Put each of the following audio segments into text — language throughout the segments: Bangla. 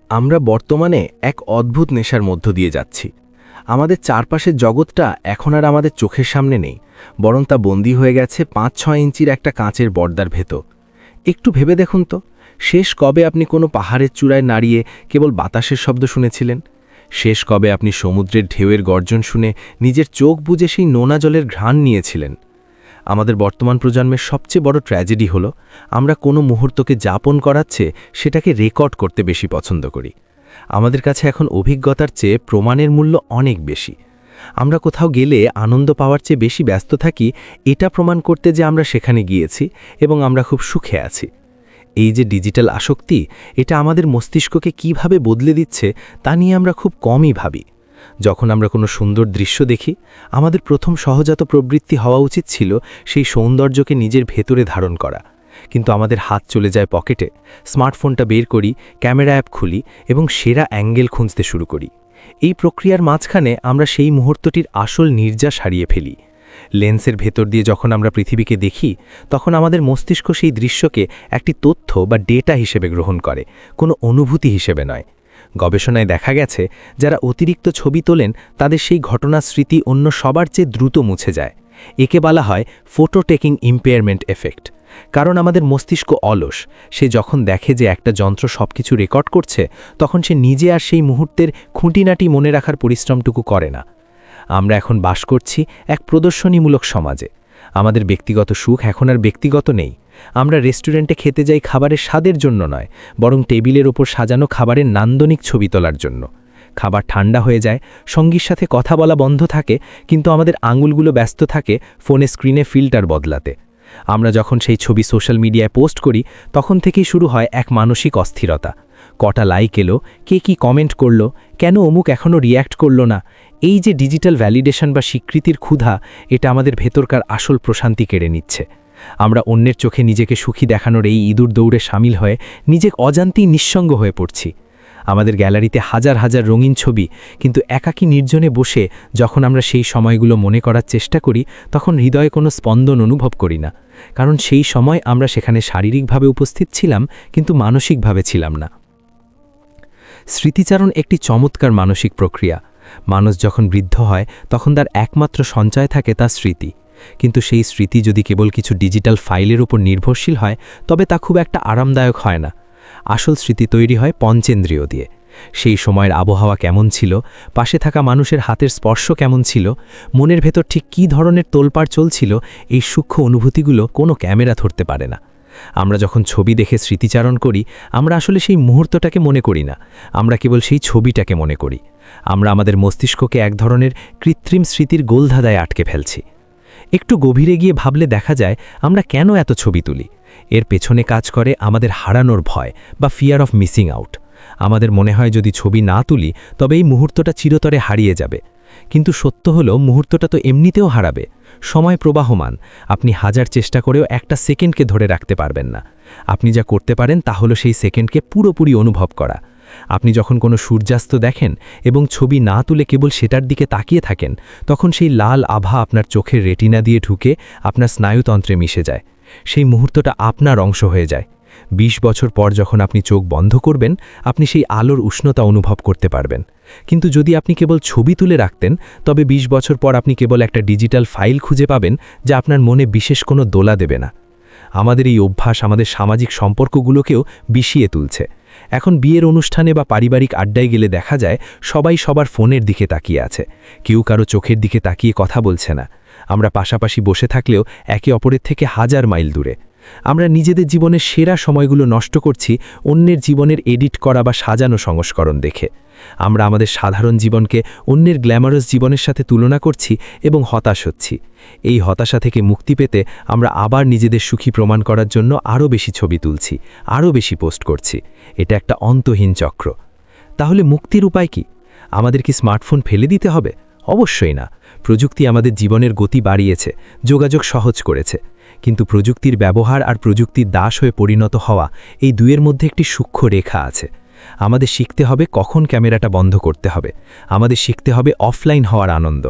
আমরা বর্তমানে এক অদ্ভুত নেশার মধ্য দিয়ে যাচ্ছি। আমাদের চারপাশের জগৎটা এখন আর আমাদের চোখের সামনে নেই, বরং তা বন্দী হয়ে গেছে ৫-৬ ইঞ্চির একটা কাঁচের পর্দার ভেতর। একটু ভেবে দেখুন তো, শেষ কবে আপনি কোনো পাহাড়ের চূড়ায় নাড়িয়ে কেবল বাতাসের শব্দ শুনেছিলেন? শেষ কবে আপনি সমুদ্রের ঢেউয়ের গর্জন শুনে নিজের চোখ বুজে সেই নোনা জলের ঘ্রাণ নিয়েছিলেন? আমাদের বর্তমান প্রজন্মের সবচেয়ে বড় ট্র্যাজেডি হলো আমরা কোনো মুহূর্তকে যাপন করাচ্ছে সেটাকে রেকর্ড করতে বেশি পছন্দ করি। আমাদের কাছে এখন অভিজ্ঞতার চেয়ে প্রমাণের মূল্য অনেক বেশি। আমরা কোথাও গেলে আনন্দ পাওয়ার চেয়ে বেশি ব্যস্ত থাকি এটা প্রমাণ করতে যে আমরা সেখানে গিয়েছি এবং আমরা খুব সুখে আছি। এই যে ডিজিটাল আসক্তি, এটা আমাদের মস্তিষ্ককে কিভাবে বদলে দিচ্ছে তা নিয়ে আমরা খুব কমই ভাবি। যখন আমরা কোনো সুন্দর দৃশ্য দেখি, আমাদের প্রথম সহজাত প্রবৃত্তি হওয়া উচিত ছিল সেই সৌন্দর্যকে নিজের ভেতরে ধারণ করা। কিন্তু আমাদের হাত চলে যায় পকেটে, স্মার্টফোনটা বের করি, ক্যামেরা অ্যাপ খুলি এবং সেরা অ্যাঙ্গেল খুঁজতে শুরু করি। এই প্রক্রিয়ার মাঝখানে আমরা সেই মুহূর্তটির আসল নির্যাস হারিয়ে ফেলি। লেন্সের ভেতর দিয়ে যখন আমরা পৃথিবীকে দেখি, তখন আমাদের মস্তিষ্ক সেই দৃশ্যকে একটি তথ্য বা ডেটা হিসেবে গ্রহণ করে, কোনো অনুভূতি হিসেবে নয়। গবেষণায় দেখা গেছে, যারা অতিরিক্ত ছবি তোলেন তাদের সেই ঘটনার স্মৃতি অন্য সবার চেয়ে দ্রুত মুছে যায়। একে বলা হয় ফটো টেকিং ইম্পেয়ারমেন্ট এফেক্ট। কারণ আমাদের মস্তিষ্ক অলস, সে যখন দেখে যে একটা যন্ত্র সবকিছু রেকর্ড করছে, তখন সে নিজে আর সেই মুহূর্তের খুঁটিনাটি মনে রাখার পরিশ্রমটুকু করে না। আমরা এখন বাস করছি এক প্রদর্শনীমূলক সমাজে। আমাদের ব্যক্তিগত সুখ এখন আর ব্যক্তিগত নেই। আমরা রেস্টুরেন্টে খেতে যাই খাবারের স্বাদের জন্য নয়, বরং টেবিলের ওপর সাজানো খাবারের নান্দনিক ছবি তোলার জন্য। খাবার ঠান্ডা হয়ে যায়, সঙ্গীর সাথে কথা বলা বন্ধ থাকে, কিন্তু আমাদের আঙুলগুলো ব্যস্ত থাকে ফোনে স্ক্রিনে ফিল্টার বদলাতে। আমরা যখন সেই ছবি সোশ্যাল মিডিয়ায় পোস্ট করি, তখন থেকেই শুরু হয় এক মানসিক অস্থিরতা। কটা লাইক এলো, কে কি কমেন্ট করলো, কেন অমুক এখনও রিয়্যাক্ট করলো না। এই যে ডিজিটাল ভ্যালিডেশন বা স্বীকৃতির ক্ষুধা, এটা আমাদের ভেতরকার আসল প্রশান্তি কেড়ে নিচ্ছে। আমরা অন্যের চোখে নিজেকে সুখী দেখানোর এই ইঁদুর দৌড়ে সামিল হয়ে নিজে অজান্তেই নিঃসঙ্গ হয়ে পড়ছি। আমাদের গ্যালারিতে হাজার হাজার রঙিন ছবি, কিন্তু একাকী নির্জনে বসে যখন আমরা সেই সময়গুলো মনে করার চেষ্টা করি, তখন হৃদয়ে কোনো স্পন্দন অনুভব করি না। কারণ সেই সময় আমরা সেখানে শারীরিকভাবে উপস্থিত ছিলাম, কিন্তু মানসিকভাবে ছিলাম না। স্মৃতিচারণ একটি চমৎকার মানসিক প্রক্রিয়া। মানুষ যখন বৃদ্ধ হয়, তখন তার একমাত্র সঞ্চয় থাকে তার স্মৃতি। কিন্তু সেই স্মৃতি যদি কেবল কিছু ডিজিটাল ফাইলের উপর নির্ভরশীল হয়, তবে তা খুব একটা আরামদায়ক হয় না। আসল স্মৃতি তৈরি হয় পঞ্চেন্দ্রিয় দিয়ে। সেই সময়ের আবহাওয়া কেমন ছিল, পাশে থাকা মানুষের হাতের স্পর্শ কেমন ছিল, মনের ভেতর ঠিক কী ধরনের তোলপাড় চলছিল, এই সূক্ষ্ম অনুভূতিগুলো কোনো ক্যামেরা ধরতে পারে না। আমরা যখন ছবি দেখে স্মৃতিচারণ করি, আমরা আসলে সেই মুহূর্তটাকে মনে করি না, আমরা কেবল সেই ছবিটাকে মনে করি। আমরা আমাদের মস্তিষ্ককে এক ধরনের কৃত্রিম স্মৃতির গোলধাঁধায় আটকে ফেলছি। একটু গভীরে গিয়ে ভাবলে দেখা যায় আমরা কেন এত ছবি তুলি। এর পেছনে কাজ করে আমাদের হারানোর ভয় বা ফিয়ার অফ মিসিং আউট। আমাদের মনে হয় যদি ছবি না তুলি, তবে এই মুহূর্তটা চিরতরে হারিয়ে যাবে। কিন্তু সত্য হলো, মুহূর্তটা তো এমনিতেও হারাবে। সময় প্রবাহমান, আপনি হাজার চেষ্টা করেও একটা সেকেন্ডকে ধরে রাখতে পারবেন না। আপনি যা করতে পারেন তা হলো সেই সেকেন্ডকে পুরোপুরি অনুভব করা। আপনি যখন কোনো সূর্যাস্ত দেখেন এবং ছবি না তুলে কেবল সেটার দিকে তাকিয়ে থাকেন, তখন সেই লাল আভা আপনার চোখের রেটিনা দিয়ে ঢুকে আপনার স্নায়ুতন্ত্রে মিশে যায়। সেই মুহূর্তটা আপনার অংশ হয়ে যায়। ২০ বছর পর যখন আপনি চোখ বন্ধ করবেন, আপনি সেই আলোর উষ্ণতা অনুভব করতে পারবেন। কিন্তু যদি আপনি কেবল ছবি তুলে রাখতেন, তবে ২০ বছর পর আপনি কেবল একটা ডিজিটাল ফাইল খুঁজে পাবেন, যা আপনার মনে বিশেষ কোনো দোলা দেবে না। আমাদের এই অভ্যাস আমাদের সামাজিক সম্পর্কগুলোকেও বিষিয়ে তুলছে। এখন বিয়ের অনুষ্ঠানে বা পারিবারিক আড্ডায় গেলে দেখা যায় সবাই সবার ফোনের দিকে তাকিয়ে আছে, কেউ কারো চোখের দিকে তাকিয়ে কথা বলছে না। আমরা পাশাপাশি বসে থাকলেও একে অপরের থেকে হাজার মাইল দূরে। আমরা নিজেদের জীবনের সেরা সময়গুলো নষ্ট করছি অন্যের জীবনের এডিট করা বা সাজানো সংস্করণ দেখে। আমরা আমাদের সাধারণ জীবনকে অন্যের গ্ল্যামারাস জীবনের সাথে তুলনা করছি এবং হতাশ হচ্ছি। এই হতাশা থেকে মুক্তি পেতে আমরা আবার নিজেদের সুখী প্রমাণ করার জন্য আরও বেশি ছবি তুলছি, আরও বেশি পোস্ট করছি। এটা একটা অন্তহীন চক্র। তাহলে মুক্তির উপায় কি? আমাদের কি স্মার্টফোন ফেলে দিতে হবে? অবশ্যই না। প্রযুক্তি আমাদের জীবনের গতি বাড়িয়েছে, যোগাযোগ সহজ করেছে। কিন্তু প্রযুক্তির ব্যবহার আর প্রযুক্তির দাস হয়ে পরিণত হওয়া, এই দুয়ের মধ্যে একটি সূক্ষ্ম রেখা আছে। আমাদের শিখতে হবে কখন ক্যামেরাটা বন্ধ করতে হবে। আমাদের শিখতে হবে অফলাইন হওয়ার আনন্দ।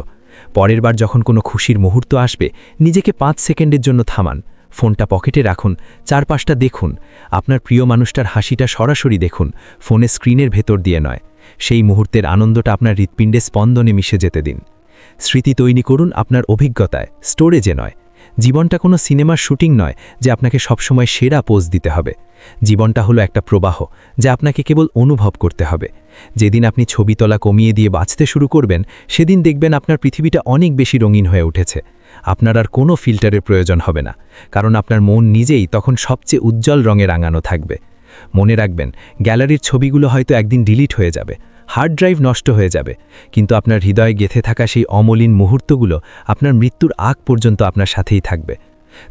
পরের বার যখন কোনো খুশির মুহূর্ত আসবে, নিজেকে ৫ সেকেন্ডের জন্য থামান, ফোনটা পকেটে রাখুন, চারপাশটা দেখুন, আপনার প্রিয় মানুষটার হাসিটা সরাসরি দেখুন, ফোনে স্ক্রিনের ভেতর দিয়ে নয়। সেই মুহূর্তের আনন্দটা আপনার হৃৎপিণ্ডে স্পন্দনে মিশে যেতে দিন। স্মৃতি তৈরি করুন আপনার অভিজ্ঞতায়, স্টোরেজে নয়। জীবনটা কোনো সিনেমার শুটিং নয় যে আপনাকে সবসময় সেরা পোজ দিতে হবে। জীবনটা হলো একটা প্রবাহ যা আপনাকে কেবল অনুভব করতে হবে। যেদিন আপনি ছবি তোলা কমিয়ে দিয়ে বাঁচতে শুরু করবেন, সেদিন দেখবেন আপনার পৃথিবীটা অনেক বেশি রঙিন হয়ে উঠেছে। আপনার আর কোনো ফিল্টারের প্রয়োজন হবে না, কারণ আপনার মন নিজেই তখন সবচেয়ে উজ্জ্বল রঙে রাঙানো থাকবে। মনে রাখবেন, গ্যালারির ছবিগুলো হয়তো একদিন ডিলিট হয়ে যাবে, হার্ড ড্রাইভ নষ্ট হয়ে যাবে, কিন্তু আপনার হৃদয়ে গেঁথে থাকা সেই অমলিন মুহূর্তগুলো আপনার মৃত্যুর আগ পর্যন্ত আপনার সাথেই থাকবে।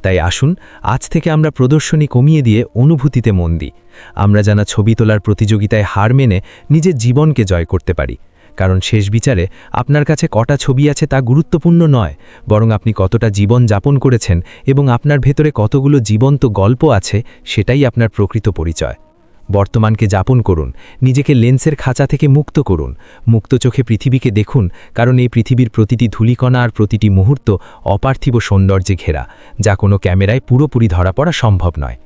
তাই আসুন, আজ থেকে আমরা প্রদর্শনী কমিয়ে দিয়ে অনুভূতিতে মন দিই। আমরা জানা ছবি তোলার প্রতিযোগিতায় হার মেনে নিজের জীবনকে জয় করতে পারি। কারণ শেষ বিচারে আপনার কাছে কটা ছবি আছে তা গুরুত্বপূর্ণ নয়, বরং আপনি কতটা জীবন যাপন করেছেন এবং আপনার ভেতরে কতগুলো জীবন্ত গল্প আছে, সেটাই আপনার প্রকৃত পরিচয়। বর্তমানকে যাপন করুন, নিজেকে লেন্সের খাঁচা থেকে মুক্ত করুন, মুক্ত চোখে পৃথিবীকে দেখুন, কারণ এই পৃথিবীর প্রতিটি ধূলিকণা আর প্রতিটি মুহূর্ত অপার্থিব সৌন্দর্যে ঘেরা, যা কোনো ক্যামেরায় পুরোপুরি ধরা পড়া সম্ভব নয়।